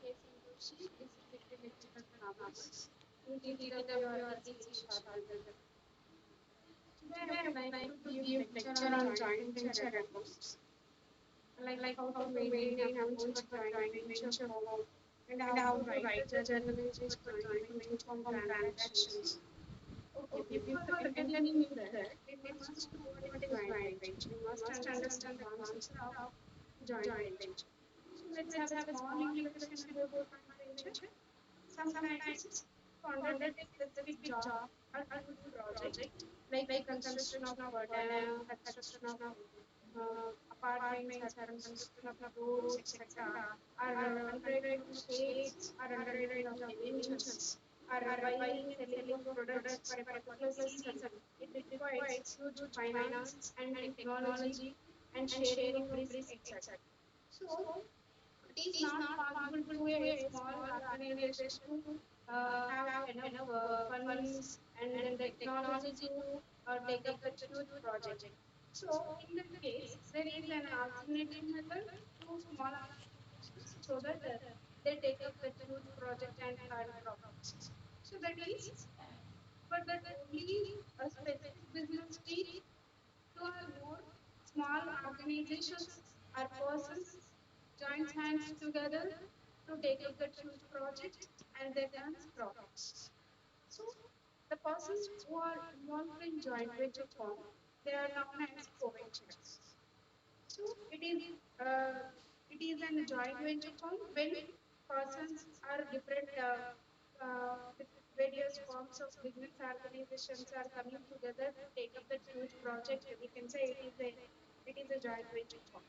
KC Industry is electrical plumbers. In TTW or TC Sharp. Today I would like to give lecture on joint venture accounts, like how to maintain accounts for joint venture form and how to write the journal entries for joint venture form transactions. Okay, before entering into that, we must know what is joint venture. We must understand the concept of joint venture. So let's have a small introduction about joint venture. Sometimes to undertake a specific job or huge project, like the construction of a dam, construction of apartments, or construction of roads, etc., or undertaking of sales, or undertaking of heavy ventures, or buying and selling of products for a particular season. It requires huge finance and technology and sharing of risk, etc. So it is not possible to a small organization to have enough funds and then technology to take up that huge project. So, in that case, there is an alternative method to small organizations so that they take up that huge project and earn profits. So, that is for that only a specific business team to a more small organizations or persons joins hands together to take up that huge project and they earn profits. So the persons who are involved in joint venture firm, they are known as co-venturers. So it is an joint venture firm when persons are different with various forms of business organizations are coming together to take up that huge project. We can say it is a joint venture firm.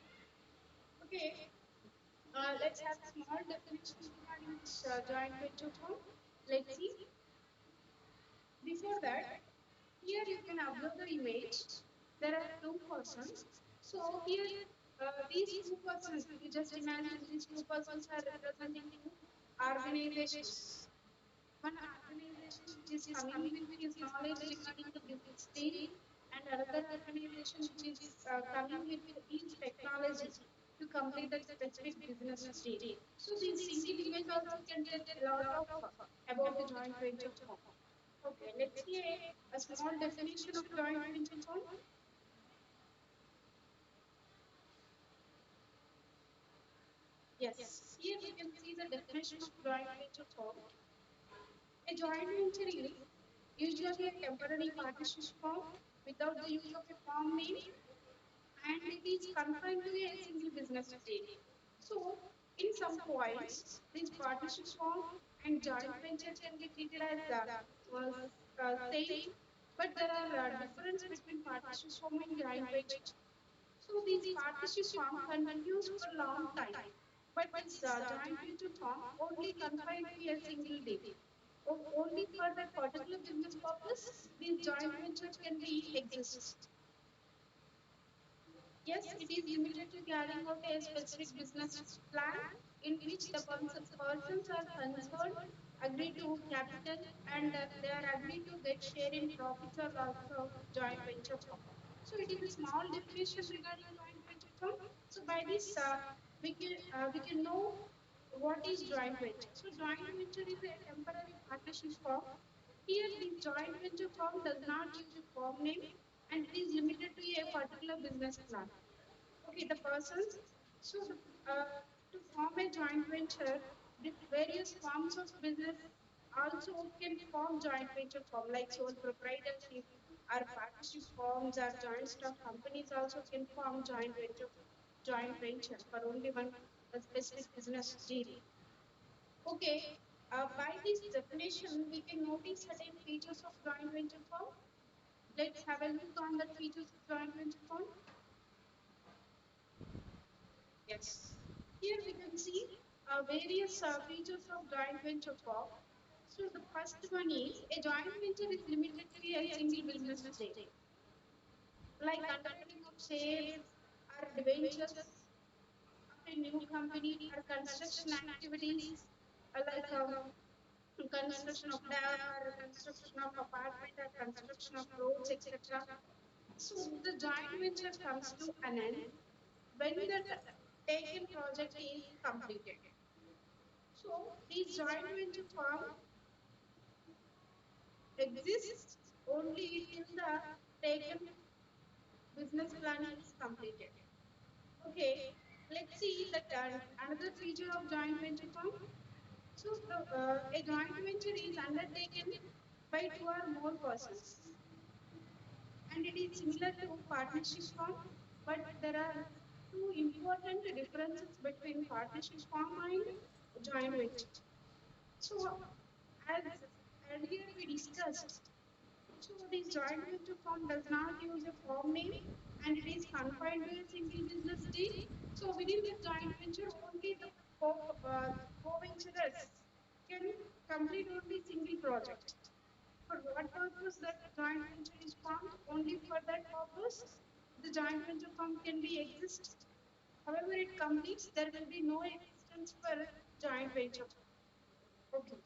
Okay, let's have a small definition regarding this joint venture firm. Let's see. Before that, here you can observe the image. There are two persons. So here, these two persons, you just imagine these two persons are representing two organizations. One organization which is coming with his knowledge regarding the business deal, and another organization which is coming with his technology to complete that specific business deal. So this single image also can tell a lot of about the joint venture firm. Okay, let's see a small definition of joint venture firm. Yes, here we can see the definition of joint venture firm. A joint venture is usually a temporary partnership form without the use of a firm name, and it is confined to a single business deal. So, in some points, this partnership form and joint venture can be treated as was same, but there are difference between partnership form and joint venture. So these partnership form continues for a long time, but this joint venture form only confined to a single deal. Only for that particular business purpose, these joint ventures can be exist. Yes, it is limited to carrying out a specific business plan in which the persons are concerned agree to capital and they are agree to get share in profits or loss of joint venture firm. So it is a small definition regarding joint venture firm. So by this we can know what is joint venture. So joint venture is a temporary partnership firm. Here the joint venture firm does not use a firm name and it is limited to a particular business plan. Okay, the persons. So the to form a joint venture, the various forms of business also can form joint venture form like sole proprietorship or partnership forms or joint stock companies also can form joint venture for only one specific business deal. Okay, by this definition, we can notice certain features of joint venture form. Let's have a look on the features of joint venture form. Yes. Here we can see various features of joint venture form. So the first one is a joint venture is limited to a single business day, like undertaking of sales or debentures of a new company or construction activities, like construction of dam or construction of apartment or construction of roads, etc. So the joint venture comes to an end when that taken project is completed. These joint venture firm exists only till the taken business planning is completed. Okay, let's see that another feature of joint venture firm. A joint venture is undertaken by two or more persons, and it is similar to partnership form, but there are two important differences between partnership form and joint venture. So, as earlier we discussed, this joint venture form does not use a firm name and it is confined to a single business deal. So, within the joint venture, only the co-venturers can complete only single project. For what purpose that joint venture is formed? Only for that purpose, the joint venture firm can be exist. However, it completes, there will be no existence for joint venture firm. Okay.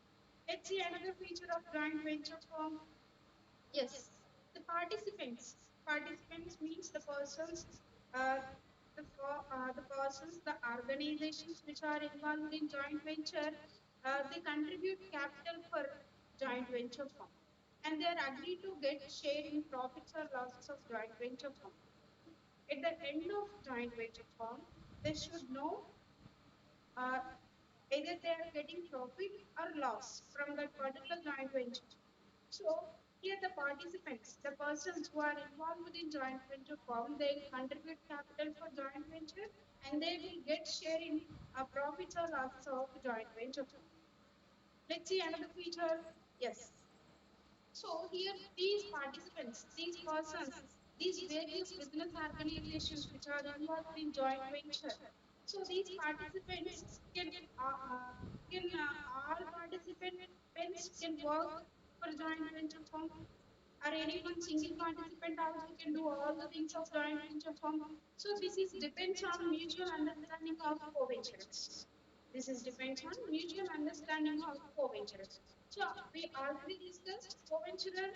Let's see another feature of joint venture firm. Yes, the participants. Participants means the persons, uh, the persons, the organizations which are involved in joint venture. They contribute capital for joint venture firm, and they are agreed to get share in profits or losses of joint venture firm. At the end of joint venture firm, they should know uh, either they are getting profit or loss from that particular joint venture. So here the participants, the persons who are involved in joint venture firm, they contribute capital for joint venture and they will get share in profits or losses of joint venture firm. Let's see another feature. Yes. So here these participants, these persons, these various business organizations which are involved in joint venture. So these participants can all participants can work for joint venture firm, or any one single participant also can do all the things of joint venture firm. So this is depends on mutual understanding of co-venturers. This is depends on mutual understanding of co-venturers. So we already discussed co-venturer,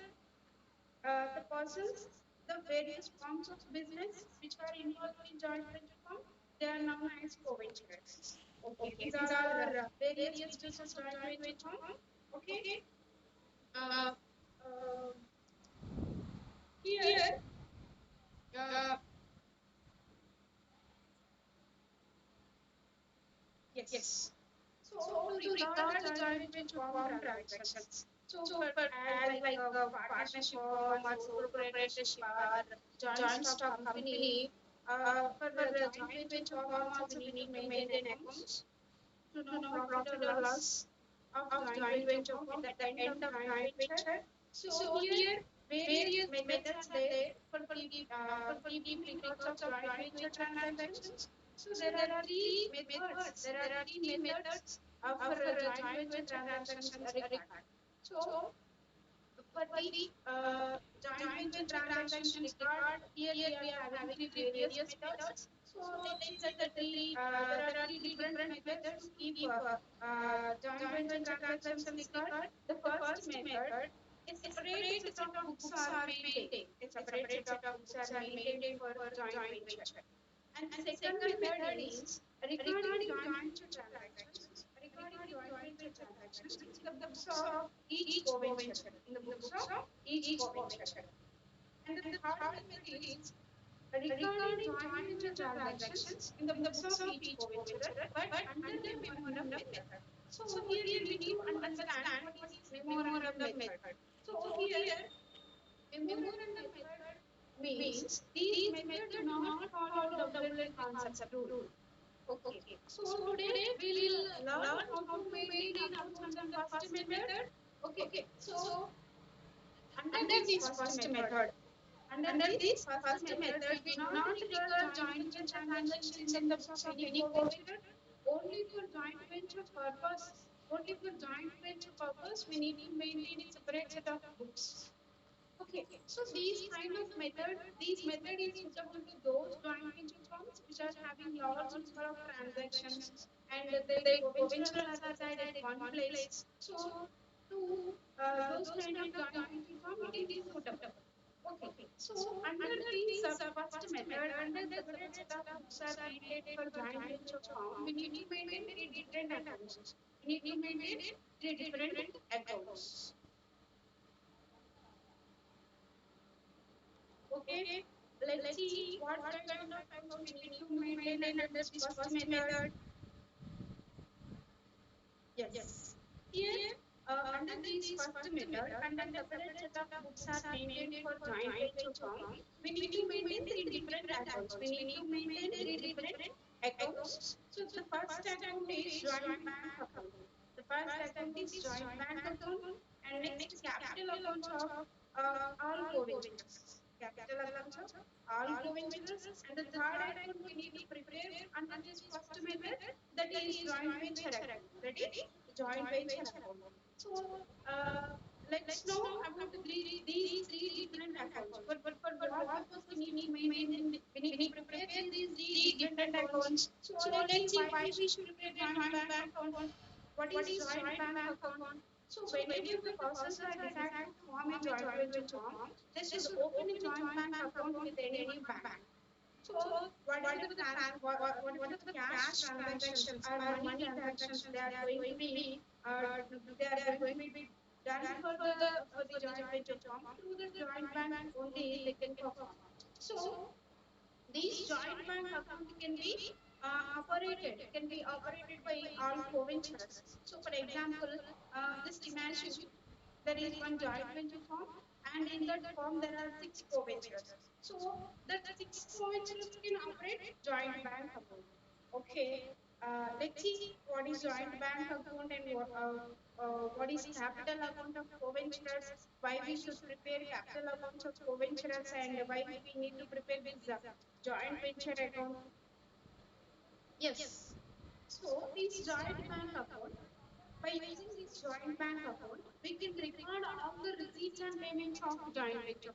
the persons, the various forms of business which are involved in joint venture firm, they are known as co-venturers. Okay, these are various features of joint venture firm. Okay, uh, uh, here uh, yes. So to record joint venture firm transactions. So for as like partnership firm or sole proprietorship or joint stock company, for the joint venture firm also we need to maintain accounts to know profit or loss of joint venture firm at the end of joint venture. So here various methods are there for keeping records of joint venture transactions. So there are three methods. There are three methods for joint venture transactions record. So for the joint venture transactions record, here we are having three various methods. So let's see that there are three different methods to keep joint venture transactions record. The first method, a separate set of books are maintained. A separate set of books are maintained for joint venture. And the second method is recording joint venture transactions. Recording joint venture transactions in the books of each co-venture. In the books of each co-venture. And the third method is recording joint venture transactions in the books of each co-venturer, but under the memorandum method. So here we need to understand what is memorandum method. So here memorandum method means these method do not follow double entry concept rule. Okay. So today we will learn how to maintain accounts under the first method. Okay. So under this first method, we do not record joint venture transactions in the books of any co-venture. Only for joint venture purpose, only for joint venture purpose, we need to maintain a separate set of books. Okay, so these method is suitable to those joint venture firms which are having large number of transactions and their co-venturers are resided at one place. So to those kind of joint venture firm, it is suitable. Okay, so under this first method, under the separate set of books are maintained for joint venture firm, we need to maintain a different accounts. We need to maintain three different accounts. Okay, let's see what kind of accounts we need to maintain under this first method. Yes. Here, under this first method, under separate set of books are maintained for joint venture firm, we need to maintain three different accounts. We need to maintain three different accounts. So the first account is joint bank account. The first account is joint bank account, and next capital accounts of all co-ventures. Capital accounts of all co-ventures, and the third account we need to prepare under this first method, that is joint venture account. That is joint venture account. So let's know about these three different accounts. For what purpose we need to maintain, we need to prepare these three different accounts. So let's see why we should prepare joint bank account. What is joint bank account? So whenever the persons are decide to form a joint venture firm, they should open a joint bank account with any bank. So whatever the whatever the cash transactions or money transactions they are going to be done for the joint venture firm through the joint bank only they can perform. So these joint bank account can be operated by all co-ventures. So for example, just imagine there is one joint venture firm, and in that firm there are six co-ventures. So that six co-ventures can operate joint bank account. Okay, let's see what is joint bank account and what is capital account of co-ventures, why we should prepare capital accounts of co-ventures, and why we need to prepare this joint venture account. Yes. So this joint bank account, by using this joint bank account, we can record all the receipts and payments of joint venture.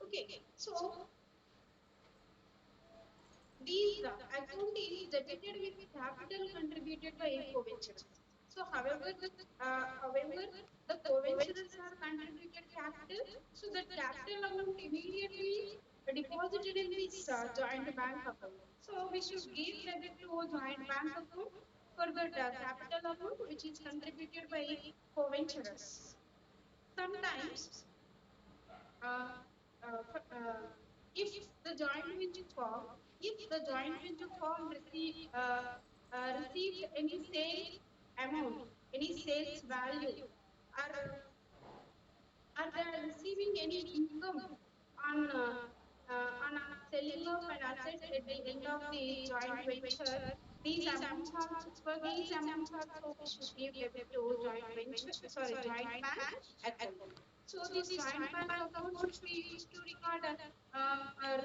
Okay. So these account is debited with capital contributed by co-ventures. So however, the co-ventures are contributed capital, so that capital amount immediately deposited in this joint bank account. So we should give debit to a joint bank account for the capital amount which is contributed by co-ventures. Sometimes, uh, if the joint venture firm, if the joint venture firm received any sale amount, any sales value, or are they receiving any income on selling of an asset at the end of the joint venture, these amounts also we should give debit to joint venture, sorry, joint bank account. So this joint bank account should be used to record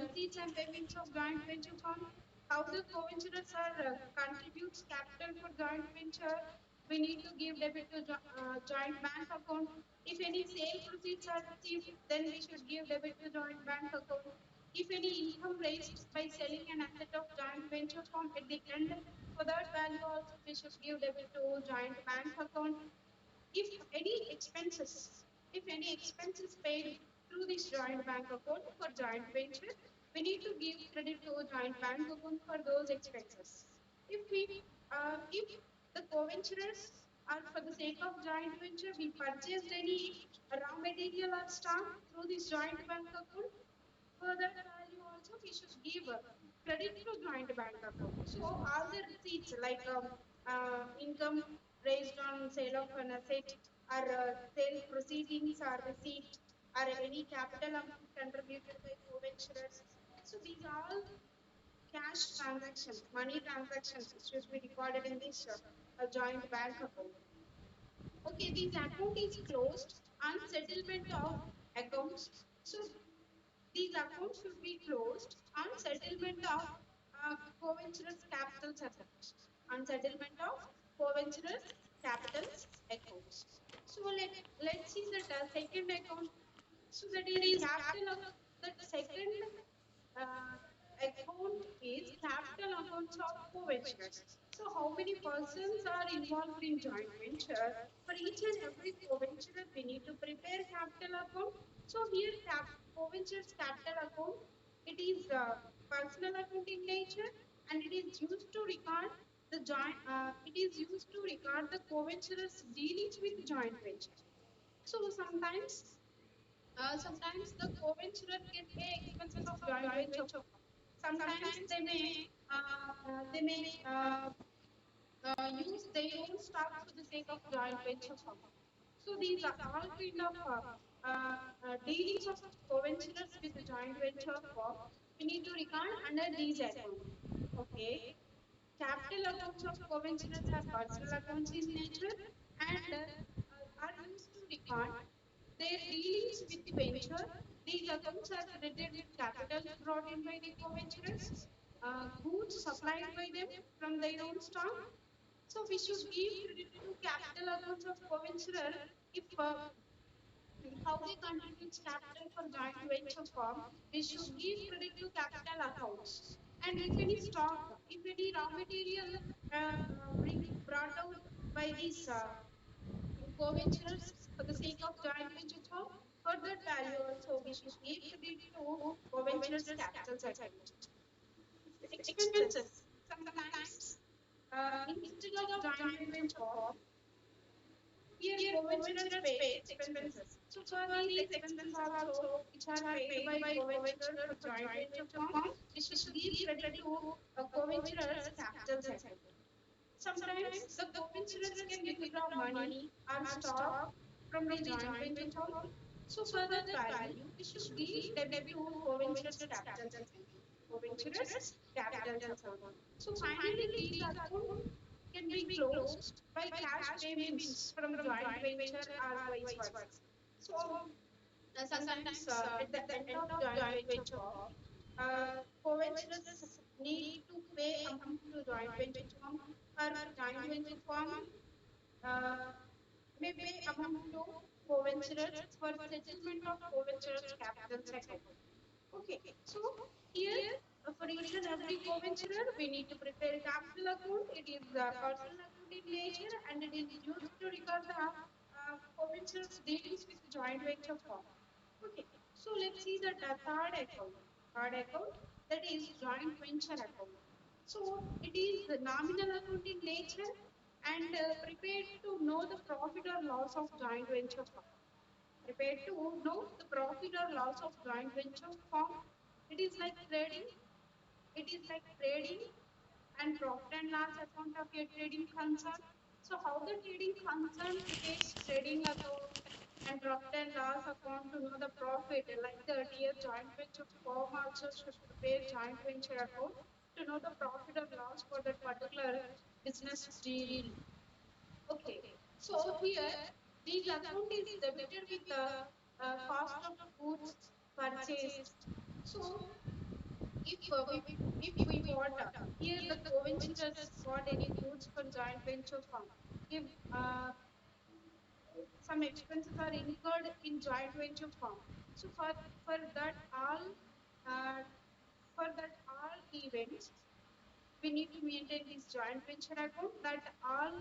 receipts and payments of joint venture firm. How the co-venturers are contributes capital for joint venture, we need to give debit to joint bank account. If any sale proceeds are received, then we should give debit to joint bank account. If any income raised by selling an asset of joint venture firm at the end, for that value also we should give debit to joint bank account. If any expenses, if any expenses paid through this joint bank account for joint venture, we need to give credit to joint bank account for those expenses. If the co-venturers or for the sake of joint venture, we purchased any raw material or stock through this joint bank account, for that value also we should give credit to joint bank account. So all the receipts like income raised on sale of an asset, or sale proceedings or receipt, or any capital amount contributed by co-venturers. So these all cash transactions, money transactions should be recorded in this joint bank account. Okay, this account is closed on settlement of accounts. So these accounts should be closed on settlement of co-venturers capital accounts. On settlement of co-venturers capital accounts. So let's see that second account. So that is capital account. That second uh, account is capital accounts of co-venturers. So how many persons are involved in joint venture? For each and every co-venturer, we need to prepare capital account. So here co-ventures capital account, it is personal account in nature, and it is used to record it is used to record the co-venturers dealings with joint venture. So sometimes the co-venturer can pay expenses of joint venture. Sometimes they may use their own stock for the sake of joint venture firm. So these are all kind of dealings of co-venturers with the joint venture firm. We need to record under these accounts. Okay. Capital accounts of co-venturers are personal accounts in nature and are used to record their dealings with the venture. These accounts are credited with capital brought in by the co-venturers, goods supplied by them from their own stock. So we should give credit to capital accounts of co-venturer if how they contribute capital for joint venture firm. We should give credit to capital accounts. And if any stock, if any raw material brought out by these co-venturers for the sake of joint venture firm, for that value also we should give credit to co-venturers capital account. Expenses. Sometimes instead of joint venture firm, here co-venturers pay expenses. So for these expenses also, which are paid by co-venturer for joint venture firm, we should give credit to a co-venturer's capital account. Sometimes the co-venturers can withdraw money or stock from the joint venture firm. So for that value, we should give debit to co-venturers capital account. Co-venturers capital account. So finally, these accounts can be closed by cash payments from joint venture or vice versa. So sometimes at the end of joint venture firm, co-venturers need to pay amount to joint venture firm or joint venture firm may pay amount to co-venturers for settlement of co-venturers capital account. Okay, so here for each and every co-venturer, we need to prepare a capital account. It is a personal account in nature and it is used to record the co-venturers dealings with joint venture firm. Okay, so let's see the third account. Third account, that is joint venture account. So it is the nominal account in nature and prepared to know the profit or loss of joint venture firm. Prepared to know the profit or loss of joint venture firm. It is like trading. It is like trading and profit and loss account of a trading concern. So how the trading concern prepares trading account and profit and loss account to know the profit, like that here joint venture firm also should prepare joint venture account to know the profit or loss for that particular business deal. Okay, so here this account is debited with the cost of goods purchased. So if we bought here the co-venturers bought any goods for joint venture firm, if some expenses are incurred in joint venture firm, so for that all uh, for that all events we need to maintain this joint venture account that all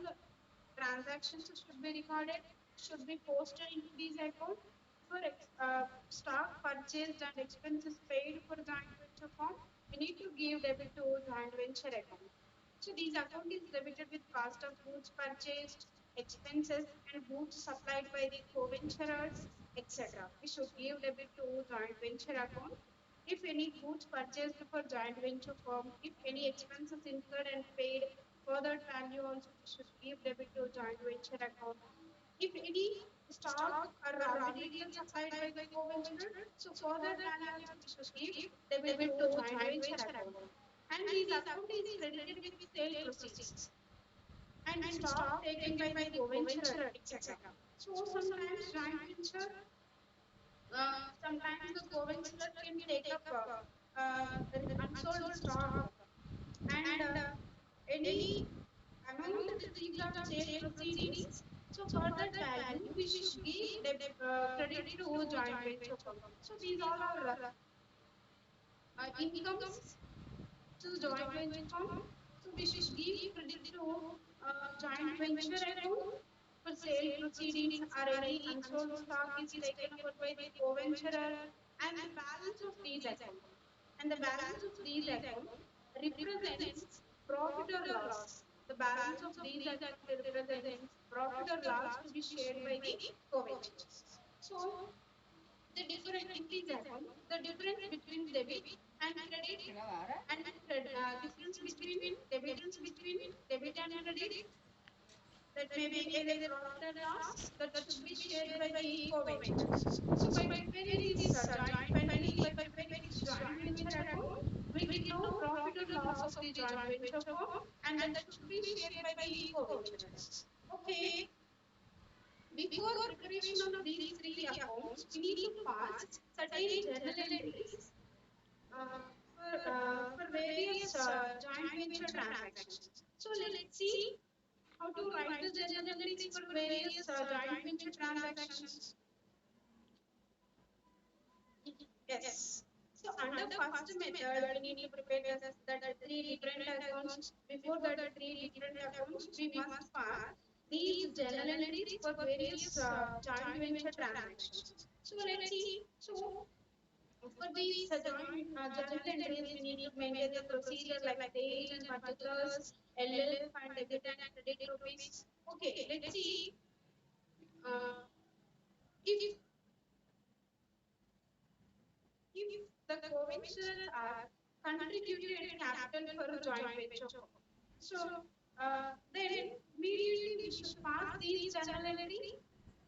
transactions should be recorded, should be posted into this account for stock purchased and expenses paid for joint venture firm. We need to give debit to joint venture account. So this account is debited with cost of goods purchased, expenses, and goods supplied by the co-venturers, etc. We should give debit to joint venture account. If any goods purchased for joint venture firm, if any expenses incurred and paid for that value also we should give debit to joint venture account. If any stock or raw material supplied by the co-venturer, so for that value also we should give debit to joint venture account. And this account is credited with sale proceeds and stock taken by the co-venturer, etc. So sometimes joint venture, sometimes the co-venturer can take up unsold stock and any amount received of sale proceedings. So for that value, we should give credit to joint venture firm. So these all are incomes to joint venture firm. So we should give credit to joint venture account for sale proceedings or any unsold stock is taken over by the co-venturer and the balance of these accounts. And the balance of these accounts represents profit or loss. The balance of these actually represents profit or loss to be shared by the co-ventures. So the difference in these accounts, the difference between debit and credit, and difference between debit and credit, that may be either profit or loss, that should be shared by the co-ventures. So by preparing this joint venture account, we know profit or loss of the joint venture firm, and that should be shared by the co-ventures. Okay. Before preparation of these three accounts, we need to pass certain journal entries for various joint venture transactions. So let's see how to write the journal entries for various joint venture transactions. Yes. So under first method, we need to prepare that three different accounts. Before that three different accounts, we must pass these journal entries for various joint venture transactions. So let's see. So for these journal entries, we need to maintain the procedure like sales and particulars, LLF and debit and credit rupees. Okay, let's see. Uh, if if the co-ventures are contributed capital for a joint venture firm. So then immediately we should pass these journal entry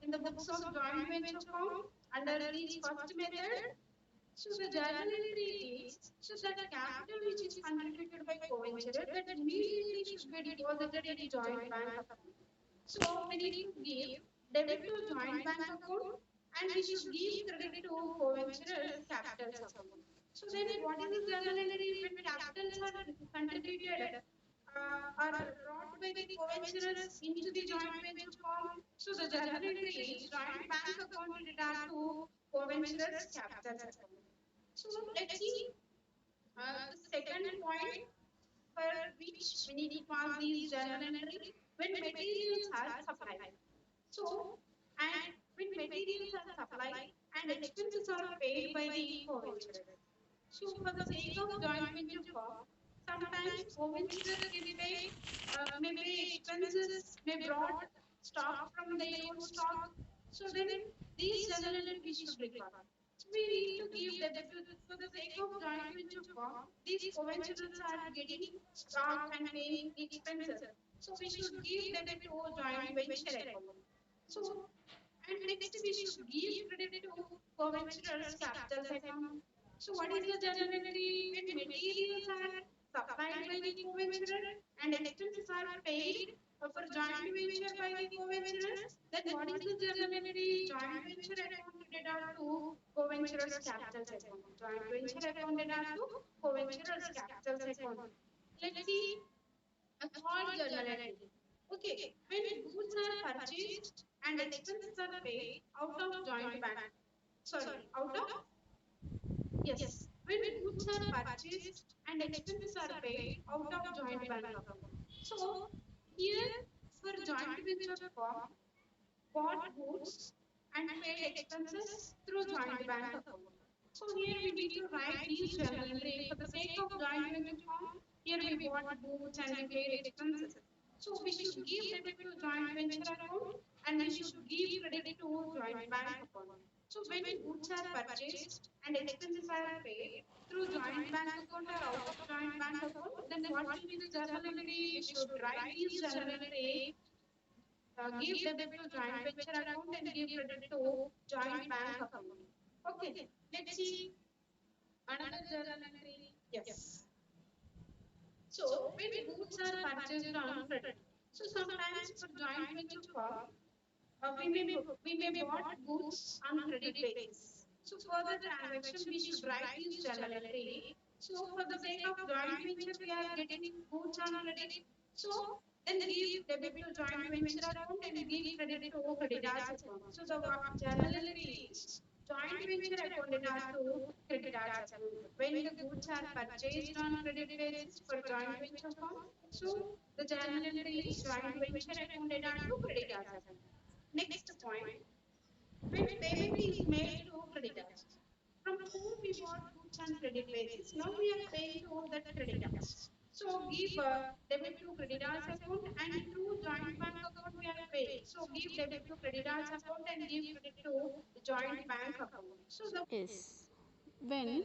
in the books of joint venture firm under this first method. So the journal entry is, so that capital which is contributed by co-venture, that immediately should be deposited in the joint bank account. So we need to give debit to joint bank account, and we should give credit to co-venturers capitals account. So then what is the journal entry when capitals are contributed are brought by the co-venturers into the joint venture form? So the journal entry is joint bank account data to co-venturers capitals account. So let's see the second point for which we need to pass these journal entry when materials are supplied. So, and when materials are supplied and expenses are paid by the co-venturer. So, for the sake of joint venture firm, sometimes co-venturer may pay expenses, may brought stock from their own stock. So then these journal entries should record. So we need to give debit to, for the sake of joint venture firm. These co-venturers are getting stock and paying expenses. So we should give debit to joint venture account. So and next we should give credit to co-venturers capital account. So what is the journal entry when materials are supplied by the co-venturer and expenses are paid for joint venture by the co-venturers? Then what is the journal entry? Joint venture account data to co-venturers capital account. Joint venture account data to co-venturers capital account. Let's see a third journal entry. Okay, when goods are purchased and expenses are paid out of joint bank. Sorry, out of, yes. When goods are purchased and expenses are paid out of joint bank account. So here for joint venture firm bought goods and paid expenses through joint bank account. So here we need to write these journal entry for the sake of joint venture firm. Here we bought goods and we paid expenses. So we should give debit to joint venture account and we should give credit to joint bank account. So when goods are purchased and expenses are paid through joint bank account or out of joint bank account, then what will be the journal entry? We should write these journal entry, give debit to joint venture account and give credit to joint bank account. Okay, let's see another journal entry. Yes. So when goods are purchased on credit, so sometimes for joint venture firm, we may bought goods on credit basis. So for the transaction, we should write this journal entry. So for the sake of joint venture, we are getting goods on credit. So then give debit to joint venture account and give credit to creditors account. So the journal entry is joint venture account data to creditors account. When the goods are purchased on credit basis for joint venture firm, so the journal entry is joint venture account data to creditors account. Next point, when payment is made to creditors, from whom we bought goods on credit basis, now we are paying to that creditors. So give debit to creditors account and through joint bank account we are paying. So give debit to creditors account and give credit to the joint bank account. So the Yes. When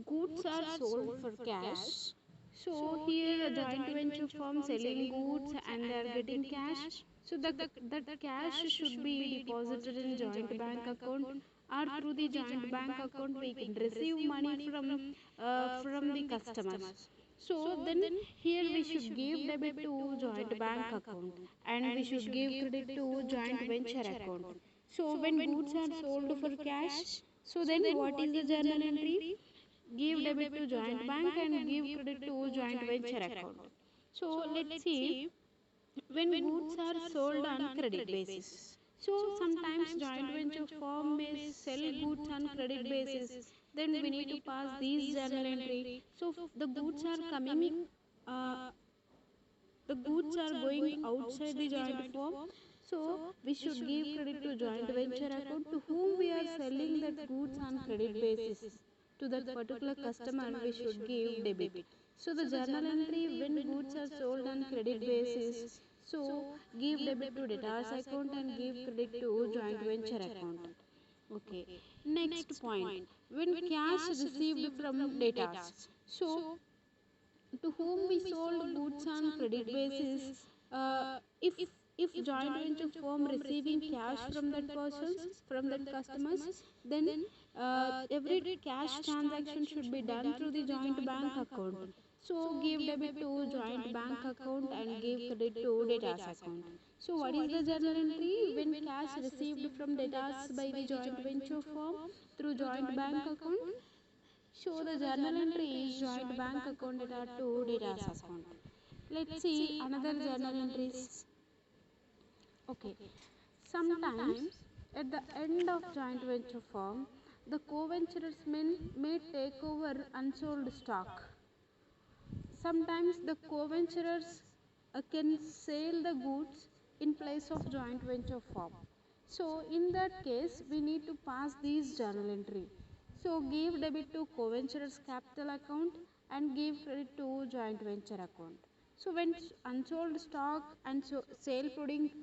goods are sold for cash, so here a joint venture firm selling goods and they are getting cash. So that cash should be deposited in joint bank account, or through the joint bank account we can receive money from the customers. So then here we should give debit to joint bank account and we should give credit to joint venture account. So when goods are sold for cash, so then what is the journal entry? Give debit to joint bank and give credit to joint venture account. So let's see, when goods are sold on credit basis. So sometimes joint venture firm may sell goods on credit basis. Then we need to pass these journal entry. So the goods are coming, the goods are going outside the joint firm. So we should give credit to joint venture account to whom we are selling that goods on credit basis. To that particular customer we should give debit. So the journal entry, when goods are sold on credit basis, so give debit to debtors account and give credit to joint venture account. Okay. Next point, when cash received from debtors. So to whom we sold goods on credit basis, if joint venture firm receiving cash from that persons, from that customers, then every cash transaction should be done through the joint bank account. So give debit to joint bank account and give credit to debtors account. So what is the journal entry? When cash received from debtors by the joint venture firm through joint bank account, show the journal entry is joint bank account data to data's account. Let's see another journal entries. Okay. Sometimes at the end of joint venture firm, the co-venturers may take over unsold stock. Sometimes the co-venturers can sell the goods in place of joint venture firm. So in that case, we need to pass these journal entry. So give debit to co-venturers capital account and give credit to joint venture account. So when unsold stock and sale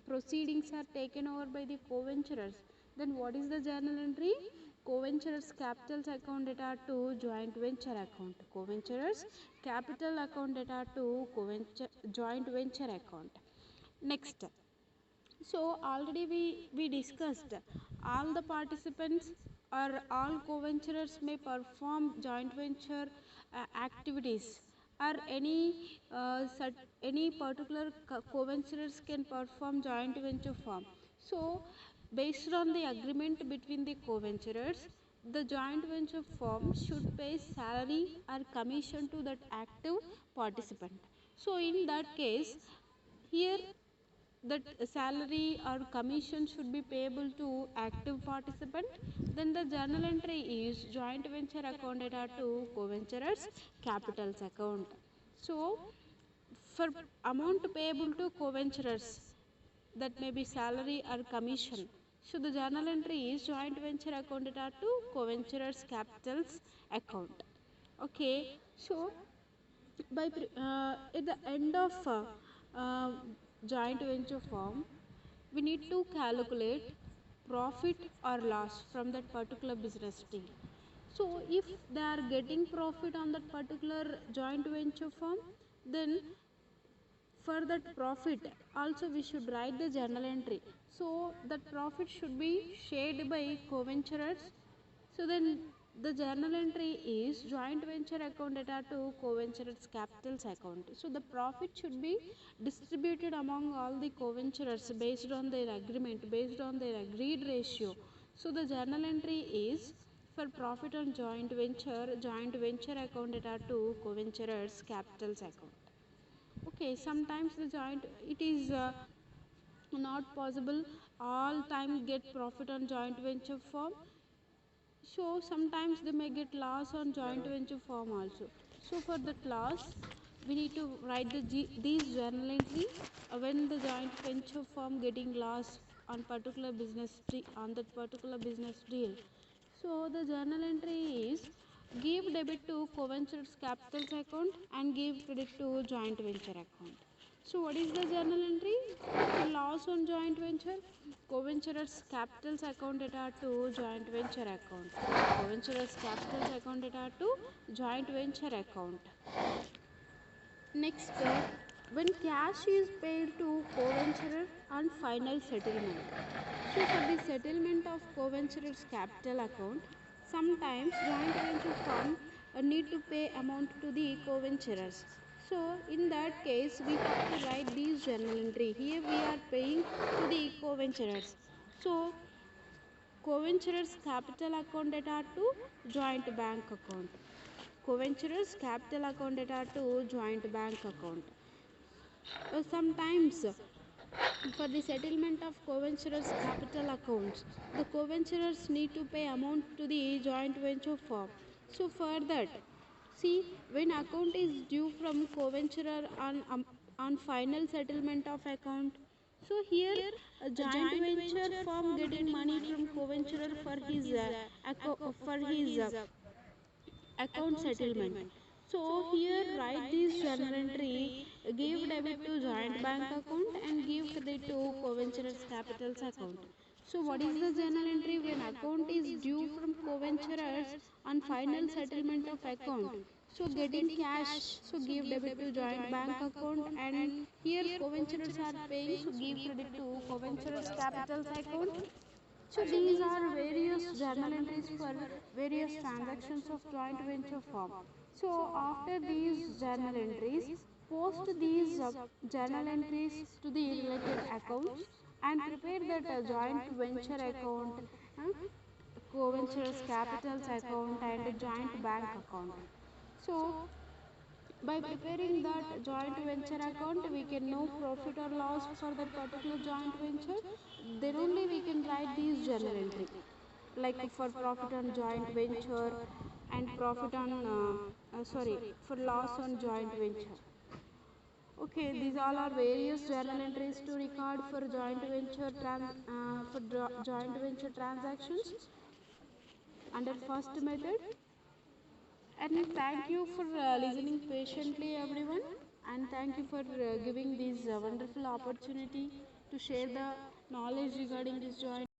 proceedings are taken over by the co-venturers, then what is the journal entry? Co-venturers capital account data to joint venture account. Co-venturers capital account data to joint venture account. Next, so already we discussed all the participants or all co-venturers may perform joint venture activities, or any particular co-venturers can perform joint venture firm. So based on the agreement between the co-venturers, the joint venture firm should pay salary or commission to that active participant. So in that case, here that salary or commission should be payable to active participant, then the journal entry is joint venture account data to co-venturers capitals account. So for amount payable to co-venturers, that may be salary or commission, so the journal entry is joint venture account data to co-venturers capitals account. Okay. So at the end of uh, joint venture firm, we need to calculate profit or loss from that particular business deal. So if they are getting profit on that particular joint venture firm, then for that profit also we should write the journal entry. So that profit should be shared by co-venturers. So then the journal entry is joint venture account data to co-venturers capitals account. So the profit should be distributed among all the co-venturers based on their agreement, based on their agreed ratio. So the journal entry is for profit on joint venture account data to co-venturers capitals account. Okay, sometimes the joint, it is not possible all time get profit on joint venture firm. So sometimes they may get loss on joint venture firm also. So for that loss, we need to write these journal entry when the joint venture firm getting loss on particular on that particular business deal. So the journal entry is give debit to co-venture's capital's account and give credit to joint venture account. So what is the journal entry? For loss on joint venture, co-venture's capital's account data to joint venture account. Co-venture's capital's account data to joint venture account. Next, when cash is paid to co-venturer on final settlement. So for the settlement of co-venturer's capital account, sometimes joint venture firm need to pay amount to the co-venturers. So in that case, we have to write these journal entry. Here we are paying to the co-venturers. So co-venturers capital account data to joint bank account. Co-venturers capital account data to joint bank account. Sometimes for the settlement of co-venturers capital accounts, the co-venturers need to pay amount to the joint venture firm. So for that, see, when account is due from co-venturer on final settlement of account, so here a joint venture firm getting money from co-venturer for his account settlement. So here write this journal entry, give debit to joint bank account and give credit to co-venturers capital's account. So what is the journal entry when account is due from co-venturers on final settlement of account? So getting cash, so give debit to joint bank account, and here co-venturers are paying, so give credit to co-venturers capital's account. So these are various journal entries for various transactions of joint venture firm. So after these journal entries, post these journal entries to the related accounts and prepare that joint venture account, co-ventures capitals account and a joint bank account. So by preparing that joint venture account, we can know profit or loss for that particular joint venture. Then only we can write these journal entry, like for profit on joint venture and profit on for loss on joint venture. Okay, these all are various journal entries to record for joint venture transactions under first method. And thank you for listening patiently, everyone. And thank you for giving this wonderful opportunity to share the knowledge regarding this joint.